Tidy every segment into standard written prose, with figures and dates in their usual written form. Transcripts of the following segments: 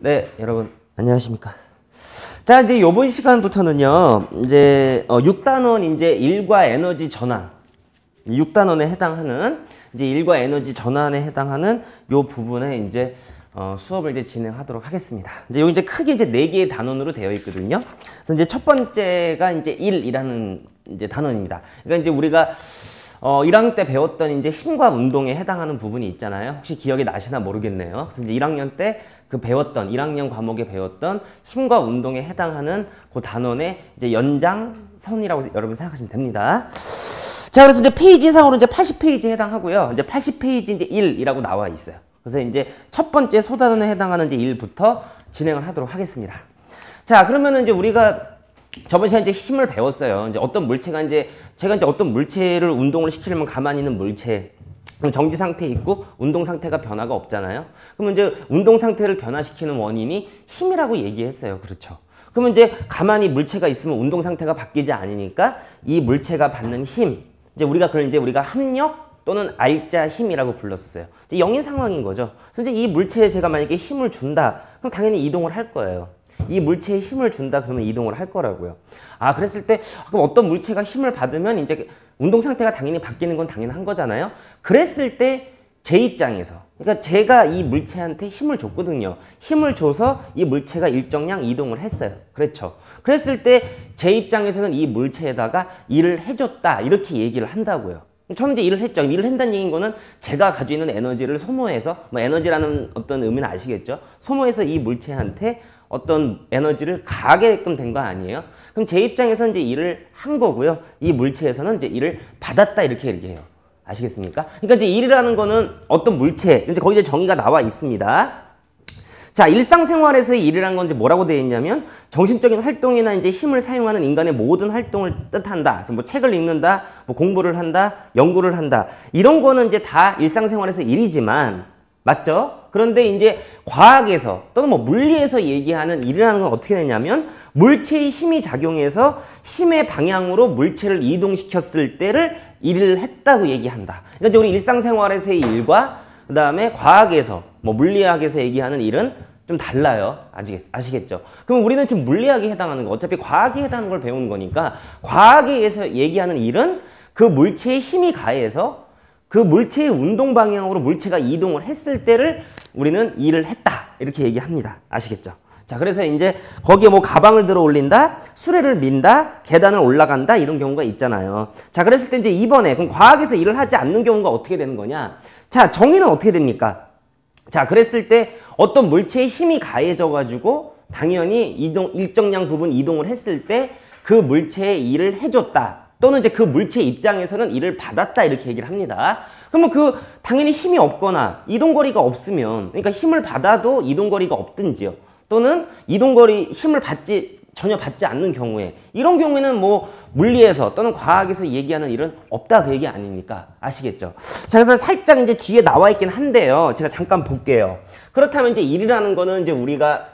네, 여러분 안녕하십니까? 자, 이제 요번 시간부터는요. 이제 6단원 이제 일과 에너지 전환. 6단원에 해당하는 이제 일과 에너지 전환에 해당하는 요 부분에 이제 수업을 이제 진행하도록 하겠습니다. 이제 여기 이제 크게 이제 4개의 단원으로 되어 있거든요. 그래서 이제 첫 번째가 이제 1이라는 이제 단원입니다. 그러니까 이제 우리가 1학년 때 배웠던 이제 힘과 운동에 해당하는 부분이 있잖아요. 혹시 기억이 나시나 모르겠네요. 그래서 이제 1학년 때 그 배웠던 1학년 과목에 배웠던 힘과 운동에 해당하는 그 단원의 이제 연장선이라고 여러분 생각하시면 됩니다. 자, 그래서 이제 페이지상으로 이제 80페이지에 해당하고요. 이제 80페이지 이제 1이라고 나와 있어요. 그래서 이제 첫 번째 소단원에 해당하는 이제 1부터 진행을 하도록 하겠습니다. 자, 그러면은 이제 우리가 저번 시간에 이제 힘을 배웠어요. 이제 어떤 물체가 이제 제가 이제 어떤 물체를 운동을 시키려면 가만히 있는 물체, 그럼 정지 상태에 있고 운동 상태가 변화가 없잖아요. 그러면 이제 운동 상태를 변화시키는 원인이 힘이라고 얘기했어요. 그렇죠? 그러면 이제 가만히 물체가 있으면 운동 상태가 바뀌지 않으니까 이 물체가 받는 힘, 이제 우리가 그걸 이제 우리가 합력 또는 알자 힘이라고 불렀어요. 이제 영인 상황인 거죠. 그래서 이제 이 물체에 제가 만약에 힘을 준다, 그럼 당연히 이동을 할 거예요. 이 물체에 힘을 준다 그러면 이동을 할 거라고요. 아, 그랬을 때 그럼 어떤 물체가 힘을 받으면 이제 운동 상태가 당연히 바뀌는 건 당연한 거잖아요. 그랬을 때 제 입장에서, 그러니까 제가 이 물체한테 힘을 줬거든요. 힘을 줘서 이 물체가 일정량 이동을 했어요. 그렇죠. 그랬을 때 제 입장에서는 이 물체에다가 일을 해줬다 이렇게 얘기를 한다고요. 처음 이제 일을 했죠. 일을 한다는 얘기인 거는 제가 가지고 있는 에너지를 소모해서, 뭐 에너지라는 어떤 의미는 아시겠죠? 소모해서 이 물체한테 어떤 에너지를 가하게끔 된 거 아니에요? 그럼 제 입장에서는 이제 일을 한 거고요. 이 물체에서는 이제 일을 받았다 이렇게 얘기해요. 아시겠습니까? 그러니까 이제 일이라는 거는 어떤 물체, 이제 거기 이제 정의가 나와 있습니다. 자, 일상생활에서의 일이라는 건 이제 뭐라고 되어 있냐면 정신적인 활동이나 이제 힘을 사용하는 인간의 모든 활동을 뜻한다. 그래서 뭐 책을 읽는다, 뭐 공부를 한다, 연구를 한다. 이런 거는 이제 다 일상생활에서 일이지만, 맞죠? 그런데 이제 과학에서 또는 뭐 물리에서 얘기하는 일이라는 건 어떻게 되냐면 물체의 힘이 작용해서 힘의 방향으로 물체를 이동시켰을 때를 일을 했다고 얘기한다. 그러니까 이제 우리 일상생활에서의 일과 그 다음에 과학에서 뭐 물리학에서 얘기하는 일은 좀 달라요. 아시겠죠? 그럼 우리는 지금 물리학에 해당하는 거, 어차피 과학에 해당하는 걸 배우는 거니까 과학에 의해서 얘기하는 일은 그 물체의 힘이 가해서 그 물체의 운동 방향으로 물체가 이동을 했을 때를 우리는 일을 했다 이렇게 얘기합니다. 아시겠죠? 자, 그래서 이제 거기에 뭐 가방을 들어 올린다, 수레를 민다, 계단을 올라간다 이런 경우가 있잖아요. 자, 그랬을 때 이제 이번에 그럼 과학에서 일을 하지 않는 경우가 어떻게 되는 거냐? 자, 정의는 어떻게 됩니까? 자, 그랬을 때 어떤 물체의 힘이 가해져 가지고 당연히 일정량 부분 이동을 했을 때 그 물체에 일을 해줬다. 또는 이제 그 물체 입장에서는 일을 받았다 이렇게 얘기를 합니다. 그러면 그 당연히 힘이 없거나 이동거리가 없으면, 그러니까 힘을 받아도 이동거리가 없든지요. 또는 힘을 전혀 받지 않는 경우에, 이런 경우에는 뭐 물리에서 또는 과학에서 얘기하는 일은 없다 그 얘기 아닙니까? 아시겠죠? 자, 그래서 살짝 이제 뒤에 나와 있긴 한데요. 제가 잠깐 볼게요. 그렇다면 이제 일이라는 거는 이제 우리가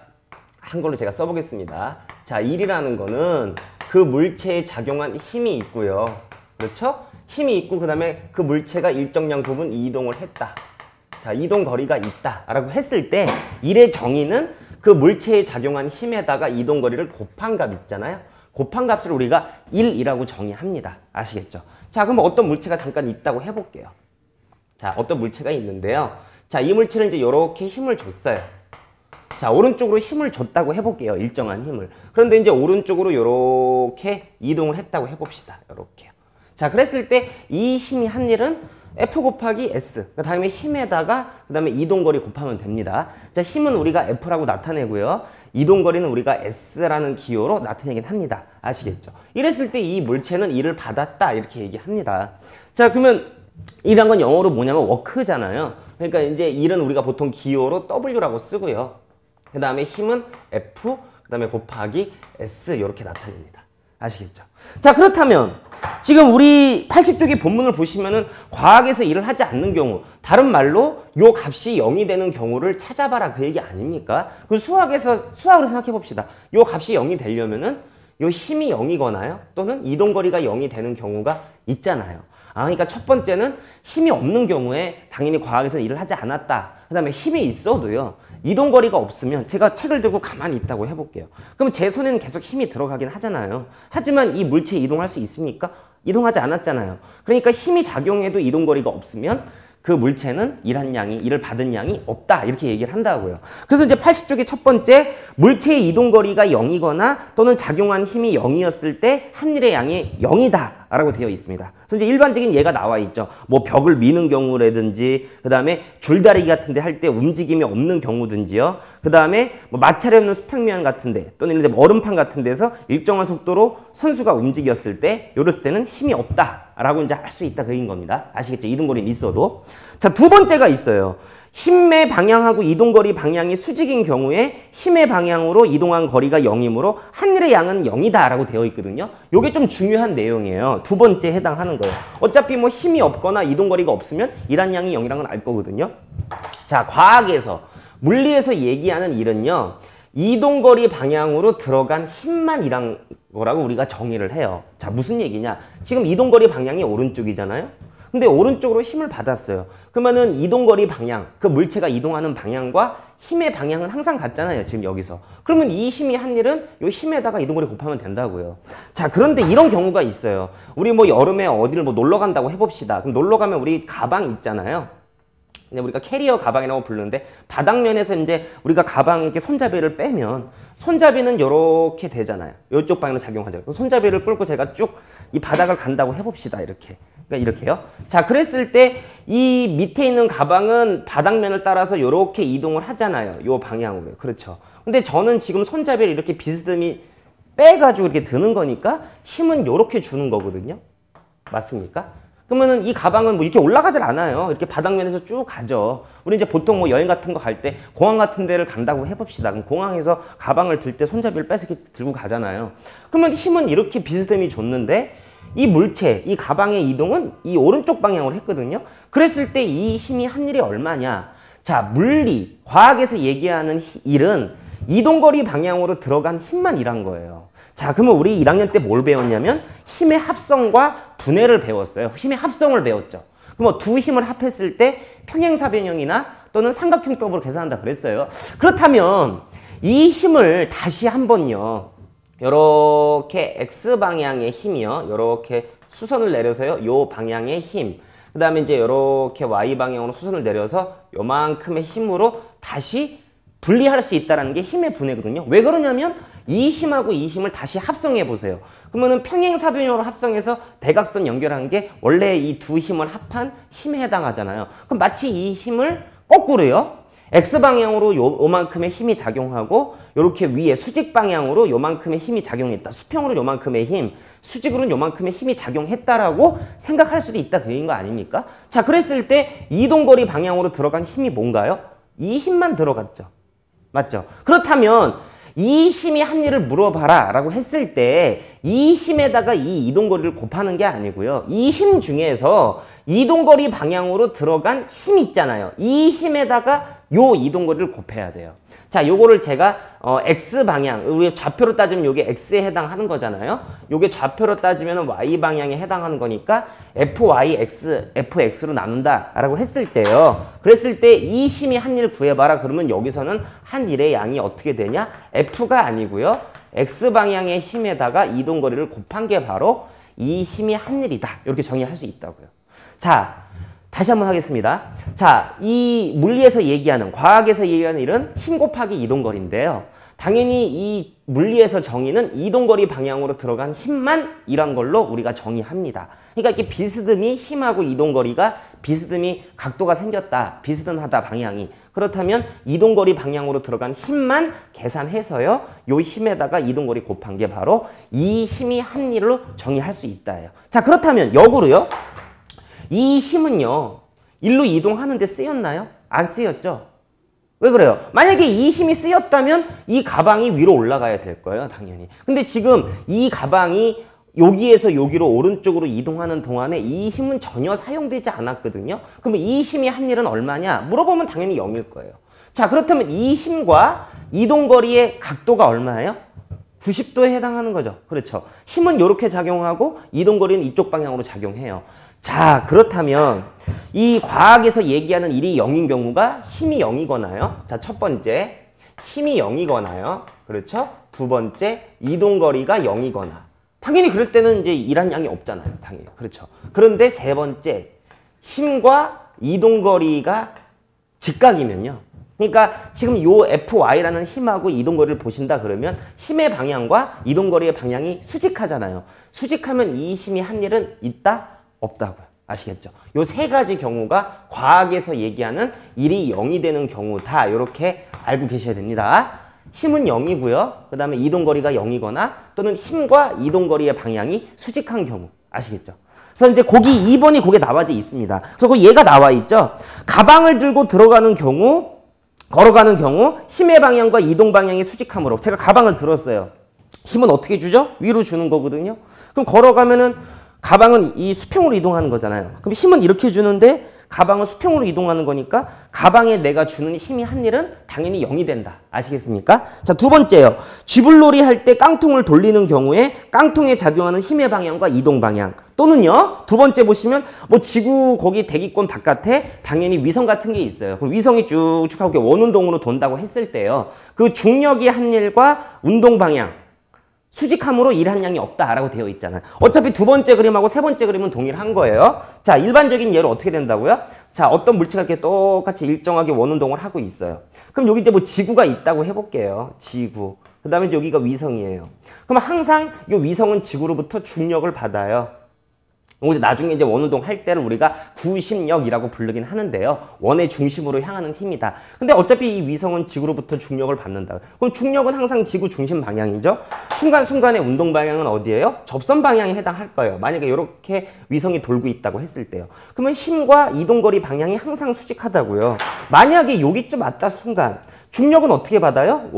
한글로 제가 써보겠습니다. 자, 일이라는 거는 그 물체에 작용한 힘이 있고요. 그렇죠? 힘이 있고 그 다음에 그 물체가 일정량 부분 이동을 했다. 자, 이동 거리가 있다 라고 했을 때 일의 정의는 그 물체에 작용한 힘에다가 이동 거리를 곱한 값 있잖아요. 곱한 값을 우리가 1이라고 정의합니다. 아시겠죠? 자, 그럼 어떤 물체가 잠깐 있다고 해볼게요. 자, 어떤 물체가 있는데요. 자, 이 물체는 이제 이렇게 힘을 줬어요. 자, 오른쪽으로 힘을 줬다고 해볼게요. 일정한 힘을. 그런데 이제 오른쪽으로 이렇게 이동을 했다고 해봅시다. 이렇게요. 자, 그랬을 때 이 힘이 한 일은 F 곱하기 S. 그 다음에 힘에다가 그 다음에 이동거리 곱하면 됩니다. 자, 힘은 우리가 F라고 나타내고요. 이동거리는 우리가 S라는 기호로 나타내긴 합니다. 아시겠죠? 이랬을 때 이 물체는 일을 받았다 이렇게 얘기합니다. 자, 그러면 일이란 건 영어로 뭐냐면 워크잖아요. 그러니까 이제 일은 우리가 보통 기호로 W라고 쓰고요. 그 다음에 힘은 F, 그 다음에 곱하기 S 이렇게 나타냅니다. 아시겠죠? 자, 그렇다면 지금 우리 80쪽의 본문을 보시면은 과학에서 일을 하지 않는 경우, 다른 말로 요 값이 0이 되는 경우를 찾아봐라 그 얘기 아닙니까? 그럼 수학으로 생각해 봅시다. 요 값이 0이 되려면은 요 힘이 0이거나요? 또는 이동거리가 0이 되는 경우가 있잖아요. 그러니까 첫 번째는 힘이 없는 경우에 당연히 과학에서 일을 하지 않았다. 그 다음에 힘이 있어도요. 이동거리가 없으면 제가 책을 들고 가만히 있다고 해볼게요. 그럼 제 손에는 계속 힘이 들어가긴 하잖아요. 하지만 이 물체 이동할 수 있습니까? 이동하지 않았잖아요. 그러니까 힘이 작용해도 이동거리가 없으면 그 물체는 일을 받은 양이 없다. 이렇게 얘기를 한다고요. 그래서 이제 80쪽의 첫 번째, 물체의 이동거리가 0이거나 또는 작용한 힘이 0이었을 때 한일의 양이 0이다. 라고 되어 있습니다. 그래서 이제 일반적인 예가 나와 있죠. 뭐 벽을 미는 경우라든지, 그 다음에 줄다리기 같은데 할 때 움직임이 없는 경우든지요. 그 다음에 뭐 마찰이 없는 수평면 같은데 또는 이제 얼음판 같은 데서 일정한 속도로 선수가 움직였을 때, 이랬을 때는 힘이 없다라고 이제 알 수 있다 그인 겁니다. 아시겠죠? 이동거리는 있어도. 자, 두 번째가 있어요. 힘의 방향하고 이동거리 방향이 수직인 경우에 힘의 방향으로 이동한 거리가 0이므로 한일의 양은 0이다 라고 되어 있거든요. 이게 좀 중요한 내용이에요. 두 번째에 해당하는 거예요. 어차피 뭐 힘이 없거나 이동거리가 없으면 일한 양이 0이라는 건 알 거거든요. 자, 과학에서, 물리에서 얘기하는 일은요. 이동거리 방향으로 들어간 힘만 일한 거라고 우리가 정의를 해요. 자, 무슨 얘기냐. 지금 이동거리 방향이 오른쪽이잖아요. 근데 오른쪽으로 힘을 받았어요. 그러면은 이동거리 방향, 그 물체가 이동하는 방향과 힘의 방향은 항상 같잖아요. 지금 여기서. 그러면 이 힘이 한 일은 이 힘에다가 이동거리 곱하면 된다고요. 자, 그런데 이런 경우가 있어요. 우리 뭐 여름에 어디를 뭐 놀러 간다고 해봅시다. 그럼 놀러 가면 우리 가방 있잖아요. 근데 우리가 캐리어 가방이라고 부르는데 바닥면에서 이제 우리가 가방에 이렇게 손잡이를 빼면 손잡이는 이렇게 되잖아요. 이쪽 방향으로 작용하죠. 손잡이를 끌고 제가 쭉 이 바닥을 간다고 해봅시다. 이렇게. 그러니까 이렇게요. 자, 그랬을 때 이 밑에 있는 가방은 바닥면을 따라서 이렇게 이동을 하잖아요. 이 방향으로. 그렇죠. 근데 저는 지금 손잡이를 이렇게 비스듬히 빼가지고 이렇게 드는 거니까 힘은 이렇게 주는 거거든요. 맞습니까? 그러면은 이 가방은 뭐 이렇게 올라가질 않아요. 이렇게 바닥면에서 쭉 가죠. 우리 이제 보통 뭐 여행 같은 거 갈 때 공항 같은 데를 간다고 해봅시다. 그럼 공항에서 가방을 들 때 손잡이를 빼서 이렇게 들고 가잖아요. 그러면 힘은 이렇게 비스듬히 줬는데 이 물체, 이 가방의 이동은 이 오른쪽 방향으로 했거든요. 그랬을 때 이 힘이 한 일이 얼마냐? 자, 물리, 과학에서 얘기하는 일은 이동거리 방향으로 들어간 힘만 일한 거예요. 자, 그러면 우리 1학년 때 뭘 배웠냐면 힘의 합성과 분해를 배웠어요. 힘의 합성을 배웠죠. 그럼 두 힘을 합했을 때 평행사변형이나 또는 삼각형법으로 계산한다 그랬어요. 그렇다면 이 힘을 다시 한번요. 요렇게 X방향의 힘이요. 요렇게 수선을 내려서요. 요 방향의 힘. 그 다음에 이제 요렇게 Y방향으로 수선을 내려서 요만큼의 힘으로 다시 분리할 수 있다는 게 힘의 분해거든요. 왜 그러냐면 이 힘하고 이 힘을 다시 합성해 보세요. 그러면은 평행사변형으로 합성해서 대각선 연결한 게 원래 이 두 힘을 합한 힘에 해당하잖아요. 그럼 마치 이 힘을 거꾸로요. X방향으로 요만큼의 힘이 작용하고 요렇게 위에 수직 방향으로 요만큼의 힘이 작용했다. 수평으로 요만큼의 힘, 수직으로는 요만큼의 힘이 작용했다라고 생각할 수도 있다. 그 얘기인 거 아닙니까? 자, 그랬을 때 이동거리 방향으로 들어간 힘이 뭔가요? 이 힘만 들어갔죠. 맞죠? 그렇다면 이 힘이 한 일을 물어봐라 라고 했을 때 이 힘에다가 이 이동거리를 곱하는 게 아니고요. 이 힘 중에서 이동거리 방향으로 들어간 힘 있잖아요. 이 힘에다가 요 이동거리를 곱해야 돼요. 자, 요거를 제가 X방향, 우리 좌표로 따지면 요게 X에 해당하는 거잖아요. 요게 좌표로 따지면 Y방향에 해당하는 거니까 FYX, FX로 나눈다 라고 했을 때요. 그랬을 때 이 힘이 한 일 구해봐라. 그러면 여기서는 한 일의 양이 어떻게 되냐? F가 아니고요. X방향의 힘에다가 이동거리를 곱한 게 바로 이 힘이 한 일이다. 이렇게 정의할 수 있다고요. 자, 다시 한번 하겠습니다. 자, 이 물리에서 얘기하는, 과학에서 얘기하는 일은 힘 곱하기 이동거리인데요. 당연히 이 물리에서 정의는 이동거리 방향으로 들어간 힘만 이란 걸로 우리가 정의합니다. 그러니까 이렇게 비스듬히 힘하고 이동거리가 비스듬히 각도가 생겼다. 비스듬하다 방향이. 그렇다면 이동거리 방향으로 들어간 힘만 계산해서요. 요 힘에다가 이동거리 곱한 게 바로 이 힘이 한 일로 정의할 수 있다예요. 자, 그렇다면 역으로요. 이 힘은요. 일로 이동하는 데 쓰였나요? 안 쓰였죠? 왜 그래요? 만약에 이 힘이 쓰였다면 이 가방이 위로 올라가야 될 거예요. 당연히. 근데 지금 이 가방이 여기에서 여기로 오른쪽으로 이동하는 동안에 이 힘은 전혀 사용되지 않았거든요. 그러면 이 힘이 한 일은 얼마냐? 물어보면 당연히 0일 거예요. 자, 그렇다면 이 힘과 이동거리의 각도가 얼마예요? 90도에 해당하는 거죠. 그렇죠. 힘은 이렇게 작용하고 이동거리는 이쪽 방향으로 작용해요. 자, 그렇다면 이 과학에서 얘기하는 일이 0인 경우가 힘이 0이거나요. 자, 첫 번째, 힘이 0이거나요. 그렇죠? 두 번째, 이동거리가 0이거나. 당연히 그럴 때는 이제 일한 양이 없잖아요. 당연히. 그렇죠. 그런데 세 번째, 힘과 이동거리가 직각이면요. 그러니까 지금 요 FY라는 힘하고 이동거리를 보신다 그러면 힘의 방향과 이동거리의 방향이 수직하잖아요. 수직하면 이 힘이 한 일은 있다? 없다고요. 아시겠죠? 요 세 가지 경우가 과학에서 얘기하는 일이 0이 되는 경우다. 이렇게 알고 계셔야 됩니다. 힘은 0이고요. 그 다음에 이동거리가 0이거나 또는 힘과 이동거리의 방향이 수직한 경우. 아시겠죠? 그래서 이제 거기 2번이 거기에 나와져 있습니다. 그래서 얘가 나와 있죠. 가방을 들고 들어가는 경우, 걸어가는 경우 힘의 방향과 이동 방향이 수직함으로. 제가 가방을 들었어요. 힘은 어떻게 주죠? 위로 주는 거거든요. 그럼 걸어가면은 가방은 이 수평으로 이동하는 거잖아요. 그럼 힘은 이렇게 주는데 가방은 수평으로 이동하는 거니까 가방에 내가 주는 힘이 한 일은 당연히 0이 된다. 아시겠습니까? 자, 두 번째요. 쥐불놀이 할 때 깡통을 돌리는 경우에 깡통에 작용하는 힘의 방향과 이동 방향. 또는요. 두 번째 보시면 뭐 지구 거기 대기권 바깥에 당연히 위성 같은 게 있어요. 그럼 위성이 쭉쭉 하고 원운동으로 돈다고 했을 때요. 그 중력이 한 일과 운동 방향 수직함으로 일한 양이 없다라고 되어 있잖아요. 어차피 두 번째 그림하고 세 번째 그림은 동일한 거예요. 자, 일반적인 예로 어떻게 된다고요? 자, 어떤 물체가 이렇게 똑같이 일정하게 원운동을 하고 있어요. 그럼 여기 이제 뭐 지구가 있다고 해볼게요. 지구. 그 다음에 여기가 위성이에요. 그럼 항상 이 위성은 지구로부터 중력을 받아요. 나중에 이제 원운동 할 때를 우리가 구심력이라고 부르긴 하는데요. 원의 중심으로 향하는 힘이다. 근데 어차피 이 위성은 지구로부터 중력을 받는다. 그럼 중력은 항상 지구 중심 방향이죠. 순간순간의 운동 방향은 어디예요? 접선 방향에 해당할 거예요. 만약에 이렇게 위성이 돌고 있다고 했을 때요. 그러면 힘과 이동거리 방향이 항상 수직하다고요. 만약에 여기쯤 왔다 순간 중력은 어떻게 받아요?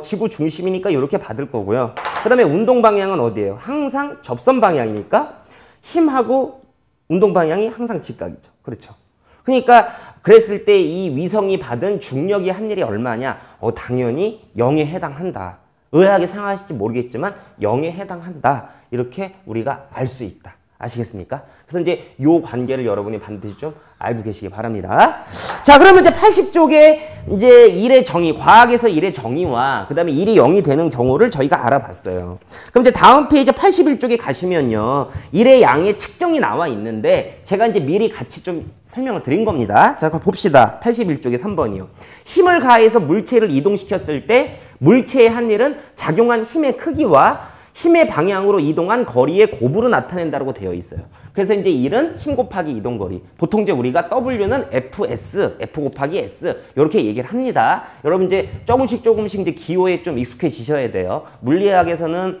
지구 중심이니까 이렇게 받을 거고요. 그 다음에 운동 방향은 어디예요? 항상 접선 방향이니까 힘하고 운동 방향이 항상 직각이죠. 그렇죠. 그러니까 그랬을 때 이 위성이 받은 중력이 한 일이 얼마냐? 당연히 0에 해당한다. 의아하게 생각하실지 모르겠지만 0에 해당한다. 이렇게 우리가 알 수 있다. 아시겠습니까? 그래서 이제 요 관계를 여러분이 반드시 좀 알고 계시기 바랍니다. 자, 그러면 이제 80쪽에 이제 일의 정의, 과학에서 일의 정의와 그 다음에 일이 0이 되는 경우를 저희가 알아봤어요. 그럼 이제 다음 페이지 81쪽에 가시면요. 일의 양의 측정이 나와 있는데 제가 이제 미리 같이 좀 설명을 드린 겁니다. 자, 봅시다. 81쪽에 3번이요. 힘을 가해서 물체를 이동시켰을 때 물체의 한 일은 작용한 힘의 크기와 힘의 방향으로 이동한 거리의 곱으로 나타낸다고 되어 있어요. 그래서 이제 1은 힘 곱하기 이동거리. 보통 이제 우리가 W는 FS, F 곱하기 S 이렇게 얘기를 합니다. 여러분 이제 조금씩 이제 기호에 좀 익숙해지셔야 돼요. 물리학에서는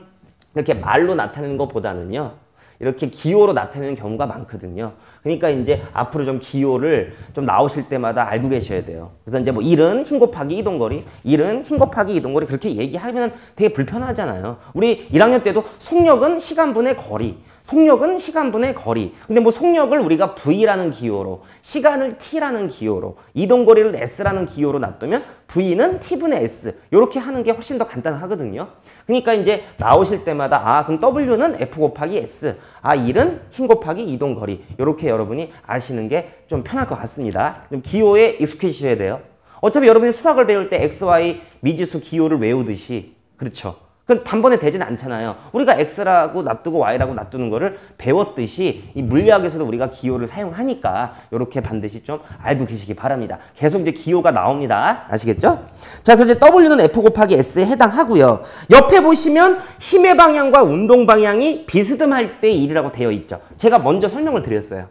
이렇게 말로 나타내는 것보다는요. 이렇게 기호로 나타내는 경우가 많거든요. 그러니까 이제 앞으로 좀 기호를 좀 나오실 때마다 알고 계셔야 돼요. 그래서 이제 뭐 1은 힘 곱하기 이동거리, 1은 힘 곱하기 이동거리 그렇게 얘기하면 되게 불편하잖아요. 우리 1학년 때도 속력은 시간분의 거리, 속력은 시간분의 거리. 근데 뭐 속력을 우리가 V라는 기호로, 시간을 T라는 기호로, 이동거리를 S라는 기호로 놔두면 V는 T분의 S 이렇게 하는 게 훨씬 더 간단하거든요. 그러니까 이제 나오실 때마다 그럼 W는 F 곱하기 S, 1은 힘 곱하기 이동거리 이렇게 여러분이 아시는 게 좀 편할 것 같습니다. 좀 기호에 익숙해지셔야 돼요. 어차피 여러분이 수학을 배울 때 X, Y 미지수 기호를 외우듯이 그렇죠. 그건 단번에 되진 않잖아요. 우리가 X라고 놔두고 Y라고 놔두는 거를 배웠듯이 이 물리학에서도 우리가 기호를 사용하니까 이렇게 반드시 좀 알고 계시기 바랍니다. 계속 이제 기호가 나옵니다. 아시겠죠? 자, 그래서 이제 W는 F 곱하기 S에 해당하고요. 옆에 보시면 힘의 방향과 운동 방향이 비스듬할 때의 일이라고 되어 있죠. 제가 먼저 설명을 드렸어요.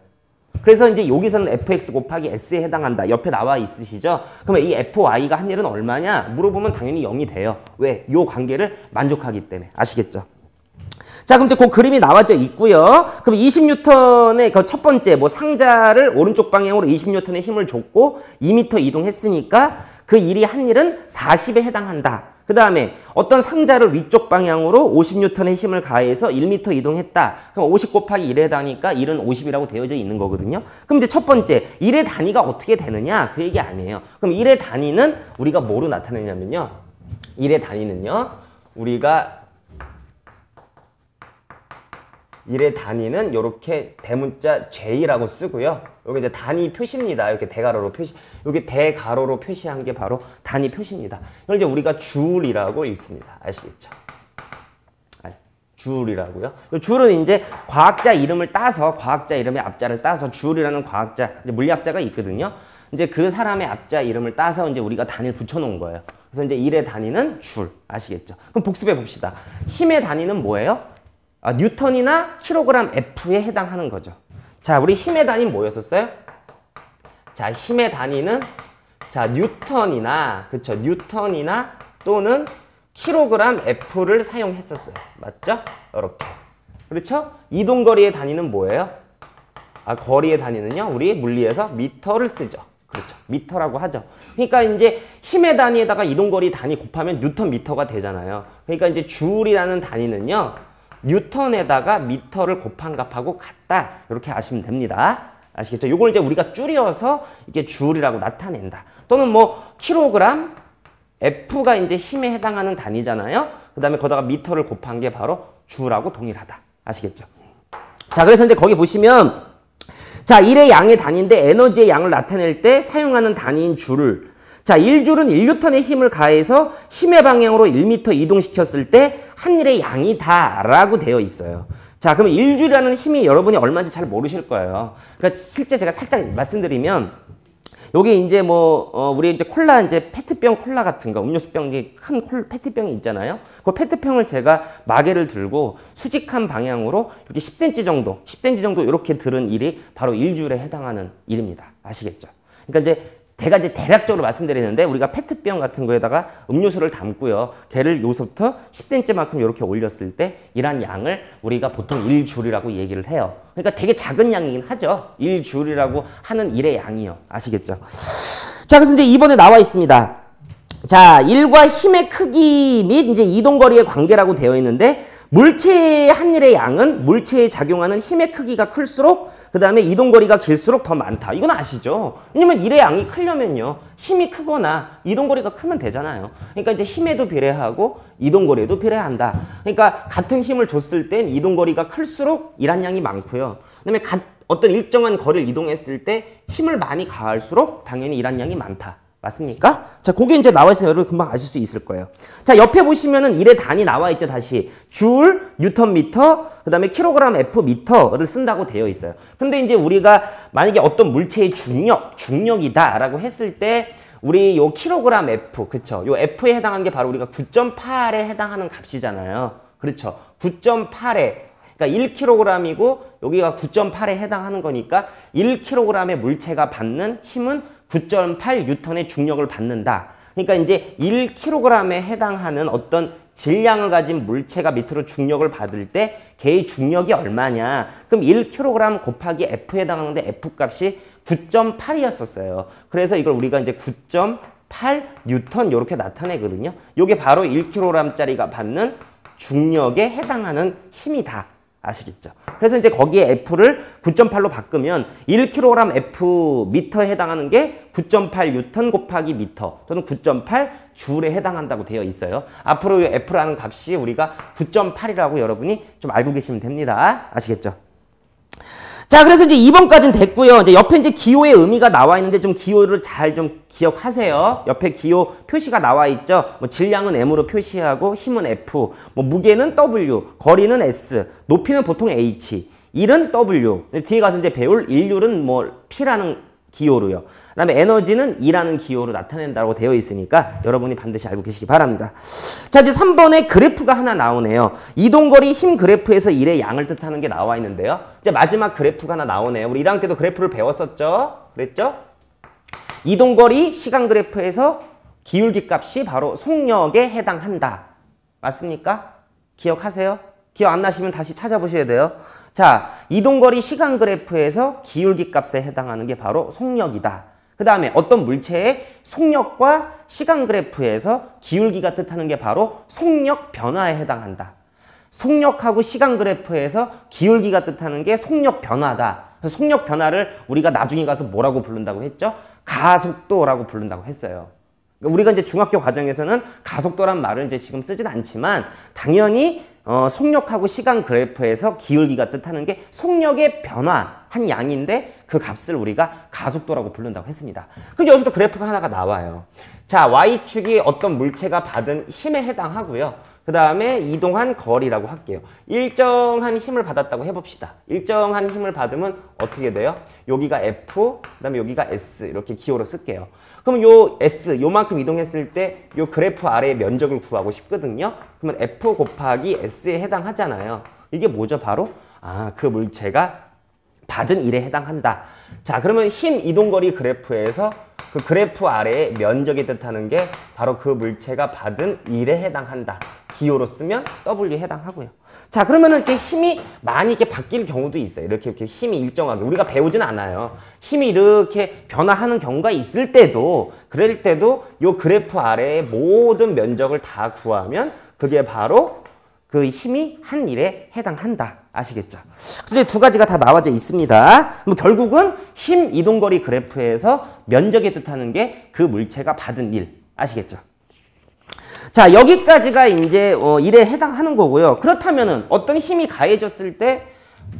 그래서 이제 여기서는 fx 곱하기 s에 해당한다. 옆에 나와 있으시죠? 그러면 이 fy가 한 일은 얼마냐? 물어보면 당연히 0이 돼요. 왜? 요 관계를 만족하기 때문에. 아시겠죠? 자, 그럼 이제 그 그림이 나와져 있고요. 그럼 20N의 그 첫 번째 뭐 상자를 오른쪽 방향으로 20N의 힘을 줬고 2m 이동했으니까 그 일이 한 일은 40에 해당한다. 그 다음에 어떤 상자를 위쪽 방향으로 50N의 힘을 가해서 1m 이동했다. 그럼 50 곱하기 1에 해당하니까 1은 50이라고 되어져 있는 거거든요. 그럼 이제 첫 번째, 1의 단위가 어떻게 되느냐? 그 얘기 아니에요. 그럼 1의 단위는 우리가 뭐로 나타내냐면요. 1의 단위는요. 우리가 1의 단위는 이렇게 대문자 J라고 쓰고요. 여기 이제 단위 표시입니다. 이렇게 대가로로 표시, 여기 대가로로 표시한 게 바로 단위 표시입니다. 이걸 이제 우리가 줄이라고 읽습니다. 아시겠죠? 줄이라고요. 줄은 이제 과학자 이름을 따서, 과학자 이름의 앞자를 따서 줄이라는 과학자, 이제 물리학자가 있거든요. 이제 그 사람의 앞자 이름을 따서 이제 우리가 단위를 붙여놓은 거예요. 그래서 이제 1의 단위는 줄. 아시겠죠? 그럼 복습해 봅시다. 힘의 단위는 뭐예요? 뉴턴이나 킬로그램 F에 해당하는 거죠. 자, 우리 힘의 단위는 뭐였었어요? 자, 힘의 단위는 자, 뉴턴이나, 그쵸? 뉴턴이나 또는 킬로그램 F를 사용했었어요. 맞죠? 이렇게. 그렇죠? 이동거리의 단위는 뭐예요? 거리의 단위는요, 우리 물리에서 미터를 쓰죠. 그렇죠. 미터라고 하죠. 그러니까 이제 힘의 단위에다가 이동거리 단위 곱하면 뉴턴 미터가 되잖아요. 그러니까 이제 줄이라는 단위는요, 뉴턴에다가 미터를 곱한 값하고 같다. 이렇게 아시면 됩니다. 아시겠죠? 요걸 이제 우리가 줄여서 이게 줄이라고 나타낸다. 또는 뭐 킬로그램 F가 이제 힘에 해당하는 단위잖아요. 그 다음에 거기다가 미터를 곱한 게 바로 줄하고 동일하다. 아시겠죠? 자, 그래서 이제 거기 보시면 자, 1의 양의 단위인데 에너지의 양을 나타낼 때 사용하는 단위인 줄을, 자, 1줄은 1뉴턴의 힘을 가해서 힘의 방향으로 1m 이동시켰을 때 한 일의 양이다 라고 되어 있어요. 자, 그럼 1줄이라는 힘이 여러분이 얼마인지 잘 모르실 거예요. 그러니까 실제 제가 살짝 말씀드리면, 요게 이제 우리 이제 콜라, 이제 페트병 콜라 같은 거, 음료수병, 큰 페트병이 있잖아요. 그 페트병을 제가 마개를 들고 수직한 방향으로 이렇게 10cm 정도 이렇게 들은 일이 바로 1줄에 해당하는 일입니다. 아시겠죠? 그러니까 이제 대략적으로 말씀드리는데, 우리가 페트병 같은 거에다가 음료수를 담고요. 걔를 요서부터 10cm만큼 이렇게 올렸을 때 이란 양을 우리가 보통 1줄이라고 얘기를 해요. 그러니까 되게 작은 양이긴 하죠. 1줄이라고 하는 일의 양이요. 아시겠죠? 자, 그래서 이제 2번에 나와 있습니다. 자, 1과 힘의 크기 및 이제 이동거리의 관계라고 되어 있는데, 물체의 한 일의 양은 물체에 작용하는 힘의 크기가 클수록 그 다음에 이동거리가 길수록 더 많다. 이건 아시죠? 왜냐면 일의 양이 크려면요, 힘이 크거나 이동거리가 크면 되잖아요. 그러니까 이제 힘에도 비례하고 이동거리에도 비례한다. 그러니까 같은 힘을 줬을 땐 이동거리가 클수록 일한 양이 많고요. 그 다음에 어떤 일정한 거리를 이동했을 때 힘을 많이 가할수록 당연히 일한 양이 많다. 맞습니까? 자, 그게 이제 나와 있어요. 여러분 금방 아실 수 있을 거예요. 자, 옆에 보시면은 1의 단위 나와 있죠. 다시 줄, 뉴턴 미터, 그 다음에 킬로그램 F 미터를 쓴다고 되어 있어요. 근데 이제 우리가 만약에 어떤 물체의 중력이다 라고 했을 때 우리 요 킬로그램 F, 그쵸? 요 F에 해당하는 게 바로 우리가 9.8에 해당하는 값이잖아요. 그렇죠? 9.8에, 그러니까 1kg이고 여기가 9.8에 해당하는 거니까 1kg의 물체가 받는 힘은 9.8N의 중력을 받는다. 그러니까 이제 1kg에 해당하는 어떤 질량을 가진 물체가 밑으로 중력을 받을 때 걔의 중력이 얼마냐. 그럼 1kg 곱하기 F에 해당하는데 F 값이 9.8이었었어요. 그래서 이걸 우리가 이제 9.8N 이렇게 나타내거든요. 이게 바로 1kg짜리가 받는 중력에 해당하는 힘이다. 아시겠죠? 그래서 이제 거기에 F를 9.8로 바꾸면 1kg F 미터에 해당하는 게 9.8N 곱하기 미터 또는 9.8줄에 해당한다고 되어 있어요. 앞으로 이 F라는 값이 우리가 9.8이라고 여러분이 좀 알고 계시면 됩니다. 아시겠죠? 자, 그래서 이제 2번까지는 됐고요. 이제 옆에 이제 기호의 의미가 나와 있는데 좀 기호를 잘 좀 기억하세요. 옆에 기호 표시가 나와 있죠. 뭐 질량은 M으로 표시하고 힘은 F, 뭐 무게는 W, 거리는 S, 높이는 보통 H, 일은 W. 뒤에 가서 이제 배울 일률은 뭐 P라는 기호로요. 그다음에 에너지는 E라는 기호로 나타낸다고 되어 있으니까 여러분이 반드시 알고 계시기 바랍니다. 자, 이제 3번에 그래프가 하나 나오네요. 이동거리 힘 그래프에서 일의 양을 뜻하는 게 나와 있는데요. 이제 마지막 그래프가 하나 나오네요. 우리 1학년 때도 그래프를 배웠었죠? 그랬죠? 이동거리 시간 그래프에서 기울기 값이 바로 속력에 해당한다. 맞습니까? 기억하세요? 기억 안 나시면 다시 찾아보셔야 돼요. 자, 이동거리 시간 그래프에서 기울기 값에 해당하는 게 바로 속력이다. 그 다음에 어떤 물체의 속력과 시간 그래프에서 기울기가 뜻하는 게 바로 속력 변화에 해당한다. 속력하고 시간 그래프에서 기울기가 뜻하는 게 속력 변화다. 그래서 속력 변화를 우리가 나중에 가서 뭐라고 부른다고 했죠? 가속도라고 부른다고 했어요. 우리가 이제 중학교 과정에서는 가속도란 말을 이제 지금 쓰진 않지만 당연히 속력하고 시간 그래프에서 기울기가 뜻하는 게 속력의 변화한 양인데 그 값을 우리가 가속도라고 부른다고 했습니다. 그럼 여기서도 그래프가 하나가 나와요. 자, Y축이 어떤 물체가 받은 힘에 해당하고요. 그 다음에 이동한 거리라고 할게요. 일정한 힘을 받았다고 해봅시다. 일정한 힘을 받으면 어떻게 돼요? 여기가 F, 그 다음에 여기가 S 이렇게 기호로 쓸게요. 그러면 요 S, 요만큼 이동했을 때 요 그래프 아래의 면적을 구하고 싶거든요. 그러면 F 곱하기 S에 해당하잖아요. 이게 뭐죠? 바로 그 물체가 받은 일에 해당한다. 자, 그러면 힘 이동거리 그래프에서 그 그래프 아래의 면적이 뜻하는 게 바로 그 물체가 받은 일에 해당한다. 기호로 쓰면 W에 해당하고요. 자, 그러면은 이렇게 힘이 많이 이렇게 바뀔 경우도 있어요. 이렇게 힘이 일정하게. 우리가 배우진 않아요. 힘이 이렇게 변화하는 경우가 있을 때도, 그럴 때도 요 그래프 아래의 모든 면적을 다 구하면 그게 바로 그 힘이 한 일에 해당한다. 아시겠죠? 그래서 이제 두 가지가 다 나와져 있습니다. 그럼 결국은 힘 이동거리 그래프에서 면적이 뜻하는 게 그 물체가 받은 일. 아시겠죠? 자, 여기까지가 이제 일에 해당하는 거고요. 그렇다면은 어떤 힘이 가해졌을 때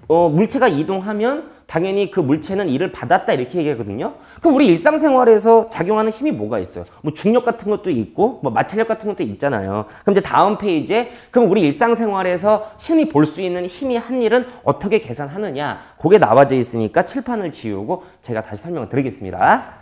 물체가 이동하면 당연히 그 물체는 일을 받았다 이렇게 얘기하거든요. 그럼 우리 일상생활에서 작용하는 힘이 뭐가 있어요? 뭐 중력 같은 것도 있고 뭐 마찰력 같은 것도 있잖아요. 그럼 이제 다음 페이지에 그럼 우리 일상생활에서 신이 볼 수 있는 힘이 한 일은 어떻게 계산하느냐, 그게 나와져 있으니까 칠판을 지우고 제가 다시 설명을 드리겠습니다.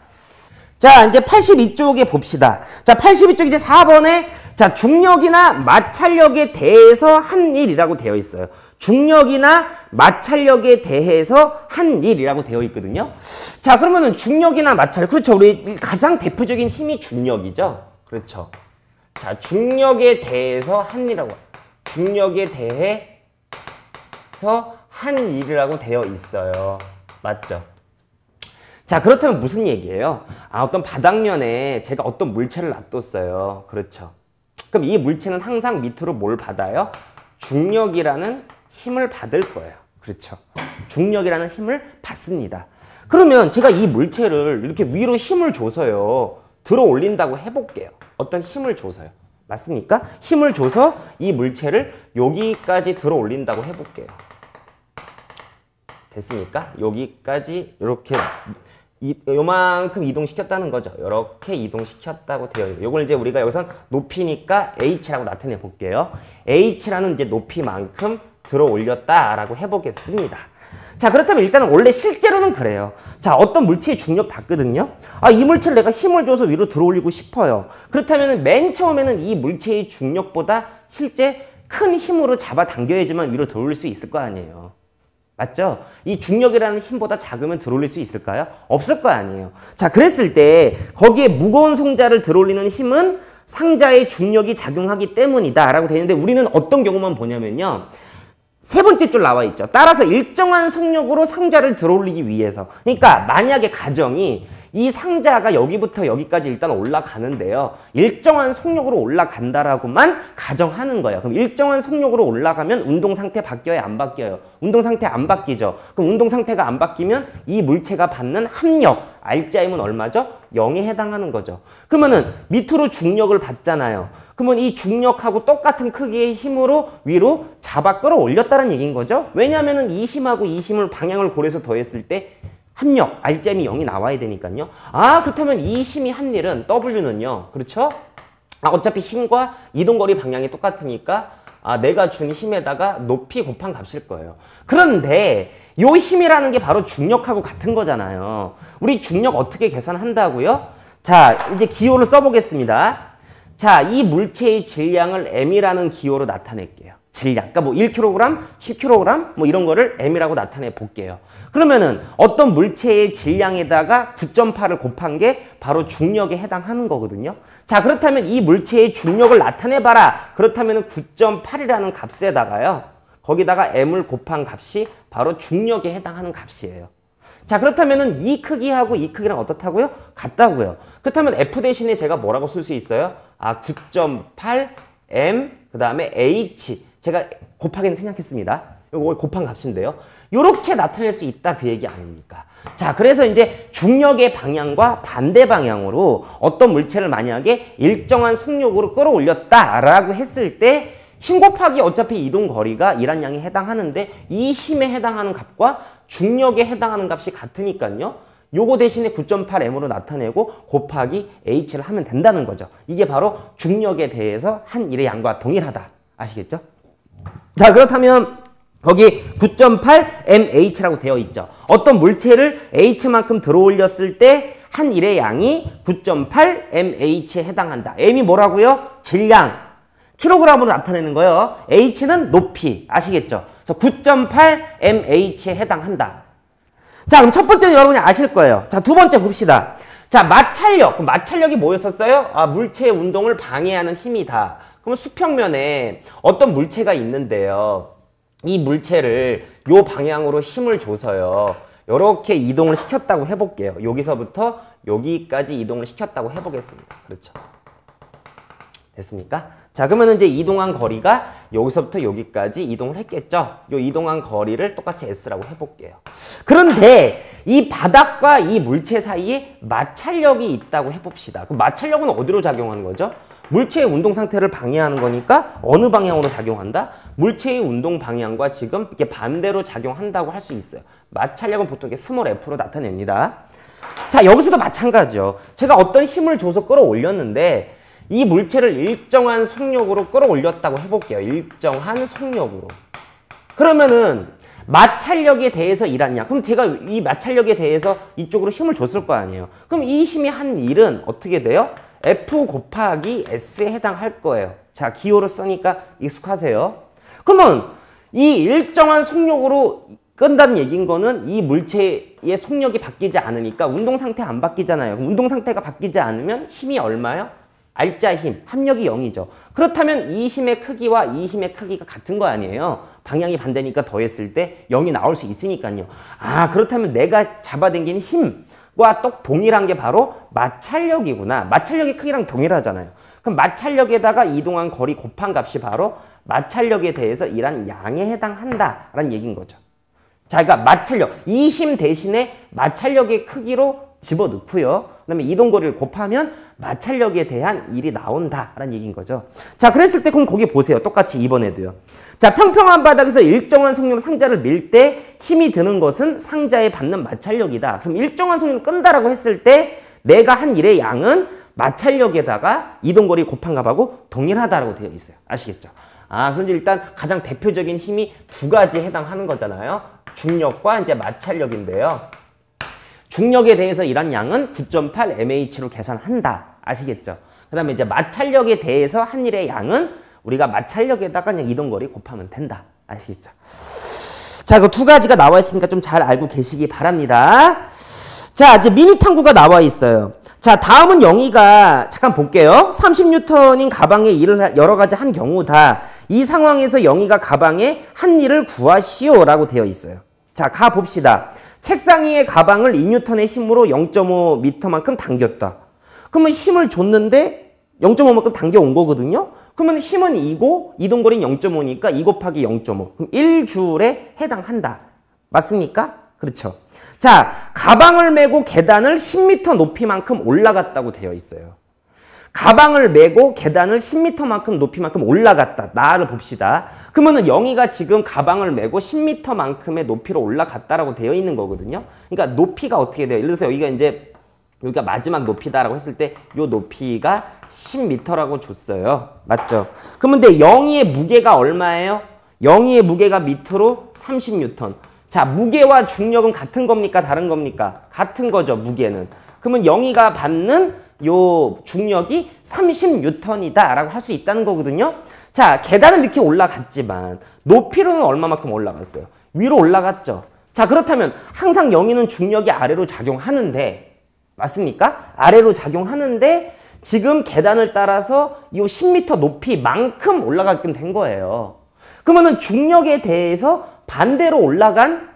자, 이제 82쪽에 봅시다. 자, 82쪽 이제 4번에 자, 중력이나 마찰력에 대해서 한 일이라고 되어 있어요. 중력이나 마찰력에 대해서 한 일이라고 되어 있거든요. 자, 그러면은 중력이나 마찰력. 그렇죠. 우리 가장 대표적인 힘이 중력이죠. 그렇죠. 자, 중력에 대해서 한 일이라고. 중력에 대해서 한 일이라고 되어 있어요. 맞죠? 자, 그렇다면 무슨 얘기예요? 어떤 바닥면에 제가 어떤 물체를 놔뒀어요. 그렇죠. 그럼 이 물체는 항상 밑으로 뭘 받아요? 중력이라는 힘을 받을 거예요. 그렇죠. 중력이라는 힘을 받습니다. 그러면 제가 이 물체를 이렇게 위로 힘을 줘서요. 들어 올린다고 해볼게요. 어떤 힘을 줘서요. 맞습니까? 힘을 줘서 이 물체를 여기까지 들어 올린다고 해볼게요. 됐습니까? 여기까지 이렇게 요만큼 이동시켰다는 거죠. 이렇게 이동시켰다고 되어 있어요. 요걸 이제 우리가 여기선 높이니까 H라고 나타내 볼게요. H라는 이제 높이만큼 들어 올렸다라고 해보겠습니다. 자, 그렇다면 일단은 원래 실제로는 그래요. 자, 어떤 물체의 중력 받거든요. 이 물체를 내가 힘을 줘서 위로 들어 올리고 싶어요. 그렇다면 맨 처음에는 이 물체의 중력보다 실제 큰 힘으로 잡아당겨야지만 위로 들어 올릴 수 있을 거 아니에요. 맞죠? 이 중력이라는 힘보다 작으면 들어올릴 수 있을까요? 없을 거 아니에요. 자, 그랬을 때 거기에 무거운 송자를 들어올리는 힘은 상자의 중력이 작용하기 때문이다 라고 되는데 우리는 어떤 경우만 보냐면요. 세 번째 줄 나와 있죠. 따라서 일정한 속력으로 상자를 들어올리기 위해서. 그러니까 만약에 가정이 이 상자가 여기부터 여기까지 일단 올라가는데요. 일정한 속력으로 올라간다라고만 가정하는 거예요. 그럼 일정한 속력으로 올라가면 운동 상태 바뀌어요? 안 바뀌어요? 운동 상태 안 바뀌죠. 그럼 운동 상태가 안 바뀌면 이 물체가 받는 합력, RGI는 얼마죠? 0에 해당하는 거죠. 그러면은 밑으로 중력을 받잖아요. 그러면 이 중력하고 똑같은 크기의 힘으로 위로 잡아 끌어올렸다는 얘기인 거죠. 왜냐하면 이 힘하고 이 힘을 방향을 고려해서 더했을 때 합력, RGM이 0이 나와야 되니까요. 그렇다면 이 힘이 한 일은 W는요. 그렇죠? 어차피 힘과 이동거리 방향이 똑같으니까 내가 준 힘에다가 높이 곱한 값일 거예요. 그런데 이 힘이라는 게 바로 중력하고 같은 거잖아요. 우리 중력 어떻게 계산한다고요? 자, 이제 기호를 써보겠습니다. 자, 이 물체의 질량을 M이라는 기호로 나타낼게요. 질량. 그러니까 뭐 1kg, 10kg 뭐 이런 거를 M이라고 나타내 볼게요. 그러면은 어떤 물체의 질량에다가 9.8을 곱한 게 바로 중력에 해당하는 거거든요. 자, 그렇다면 이 물체의 중력을 나타내봐라. 그렇다면 9.8이라는 값에다가요. 거기다가 M을 곱한 값이 바로 중력에 해당하는 값이에요. 자, 그렇다면 이 크기하고 이 크기랑 어떻다고요? 같다고요. 그렇다면 F 대신에 제가 뭐라고 쓸 수 있어요? 9.8 M 그 다음에 H 제가 곱하기는 생략했습니다. 이거 곱한 값인데요. 이렇게 나타낼 수 있다 그 얘기 아닙니까? 자, 그래서 이제 중력의 방향과 반대 방향으로 어떤 물체를 만약에 일정한 속력으로 끌어올렸다라고 했을 때 힘 곱하기 어차피 이동 거리가 이란 양에 해당하는데 이 힘에 해당하는 값과 중력에 해당하는 값이 같으니까요. 요거 대신에 9.8m으로 나타내고 곱하기 h를 하면 된다는 거죠. 이게 바로 중력에 대해서 한 일의 양과 동일하다. 아시겠죠? 자, 그렇다면 거기 9.8mh라고 되어 있죠. 어떤 물체를 h만큼 들어올렸을 때 한 일의 양이 9.8mh에 해당한다. m이 뭐라고요? 질량. 킬로그램으로 나타내는 거예요. h는 높이. 아시겠죠? 그래서 9.8mh에 해당한다. 자, 그럼 첫 번째는 여러분이 아실 거예요. 자, 두 번째 봅시다. 자, 마찰력. 그럼 마찰력이 뭐였었어요? 아, 물체의 운동을 방해하는 힘이다. 그럼 수평면에 어떤 물체가 있는데요. 이 물체를 요 방향으로 힘을 줘서요. 이렇게 이동을 시켰다고 해볼게요. 여기서부터 여기까지 이동을 시켰다고 해보겠습니다. 그렇죠. 됐습니까? 자, 그러면 이제 이동한 거리가 여기서부터 여기까지 이동을 했겠죠? 요 이동한 거리를 똑같이 S라고 해볼게요. 그런데 이 바닥과 이 물체 사이에 마찰력이 있다고 해봅시다. 그럼 마찰력은 어디로 작용하는 거죠? 물체의 운동 상태를 방해하는 거니까 어느 방향으로 작용한다? 물체의 운동 방향과 지금 이렇게 반대로 작용한다고 할 수 있어요. 마찰력은 보통 이렇게 스몰 f로 나타냅니다. 자, 여기서도 마찬가지죠. 제가 어떤 힘을 줘서 끌어올렸는데 이 물체를 일정한 속력으로 끌어올렸다고 해볼게요. 일정한 속력으로. 그러면은 마찰력에 대해서 일한 양. 그럼 제가 이 마찰력에 대해서 이쪽으로 힘을 줬을 거 아니에요. 그럼 이 힘이 한 일은 어떻게 돼요? F 곱하기 S에 해당할 거예요. 자, 기호로 쓰니까 익숙하세요. 그러면 이 일정한 속력으로 끈다는 얘기인 거는 이 물체의 속력이 바뀌지 않으니까 운동 상태 안 바뀌잖아요. 그럼 운동 상태가 바뀌지 않으면 힘이 얼마요? 알짜 힘, 합력이 0이죠. 그렇다면 이 힘의 크기와 이 힘의 크기가 같은 거 아니에요? 방향이 반대니까 더했을 때 0이 나올 수 있으니까요. 아, 그렇다면 내가 잡아당기는 힘과 똑 동일한 게 바로 마찰력이구나. 마찰력의 크기랑 동일하잖아요. 그럼 마찰력에다가 이동한 거리 곱한 값이 바로 마찰력에 대해서 일한 양에 해당한다라는 얘기인 거죠. 자, 그러니까 마찰력, 이 힘 대신에 마찰력의 크기로 집어넣고요. 그 다음에 이동거리를 곱하면 마찰력에 대한 일이 나온다라는 얘기인 거죠. 자, 그랬을 때 그럼 거기 보세요. 똑같이 이번에도요. 자, 평평한 바닥에서 일정한 속력으로 상자를 밀 때 힘이 드는 것은 상자에 받는 마찰력이다. 그럼 일정한 속력을 끈다라고 했을 때 내가 한 일의 양은 마찰력에다가 이동거리 곱한 값하고 동일하다라고 되어 있어요. 아시겠죠? 아, 그래서 일단 가장 대표적인 힘이 두 가지에 해당하는 거잖아요. 중력과 이제 마찰력인데요. 중력에 대해서 일한 양은 9.8mh로 계산한다. 아시겠죠? 그 다음에 이제 마찰력에 대해서 한 일의 양은 우리가 마찰력에다가 그냥 이동거리 곱하면 된다. 아시겠죠? 자, 그 두 가지가 나와 있으니까 좀 잘 알고 계시기 바랍니다. 자, 이제 미니 탐구가 나와 있어요. 자, 다음은 영희가 잠깐 볼게요. 30N인 가방의 일을 여러 가지 한 경우다. 이 상황에서 영희가 가방의 한 일을 구하시오라고 되어 있어요. 자, 가 봅시다. 책상 위의 가방을 2N의 힘으로 0.5m만큼 당겼다. 그러면 힘을 줬는데 0.5만큼 당겨온 거거든요. 그러면 힘은 2고 이동거리는 0.5니까 2 곱하기 0.5. 그럼 1줄에 해당한다. 맞습니까? 그렇죠. 자, 가방을 메고 계단을 10m 높이만큼 올라갔다고 되어 있어요. 가방을 메고 계단을 10m만큼 높이만큼 올라갔다. 나를 봅시다. 그러면은 영희가 지금 가방을 메고 10m만큼의 높이로 올라갔다라고 되어 있는 거거든요. 그러니까 높이가 어떻게 돼요? 예를 들어서 여기가 이제 여기가 마지막 높이다라고 했을 때 이 높이가 10m라고 줬어요. 맞죠? 그러면 근데 영희의 무게가 얼마예요? 영희의 무게가 밑으로 30N. 자, 무게와 중력은 같은 겁니까? 다른 겁니까? 같은 거죠, 무게는. 그러면 영희가 받는 요 중력이 30N이다 라고 할 수 있다는 거거든요. 자, 계단은 이렇게 올라갔지만 높이로는 얼마만큼 올라갔어요? 위로 올라갔죠. 자, 그렇다면 항상 영희는 중력이 아래로 작용하는데 맞습니까? 아래로 작용하는데 지금 계단을 따라서 요 10m 높이만큼 올라가게 된 거예요. 그러면은 중력에 대해서 반대로 올라간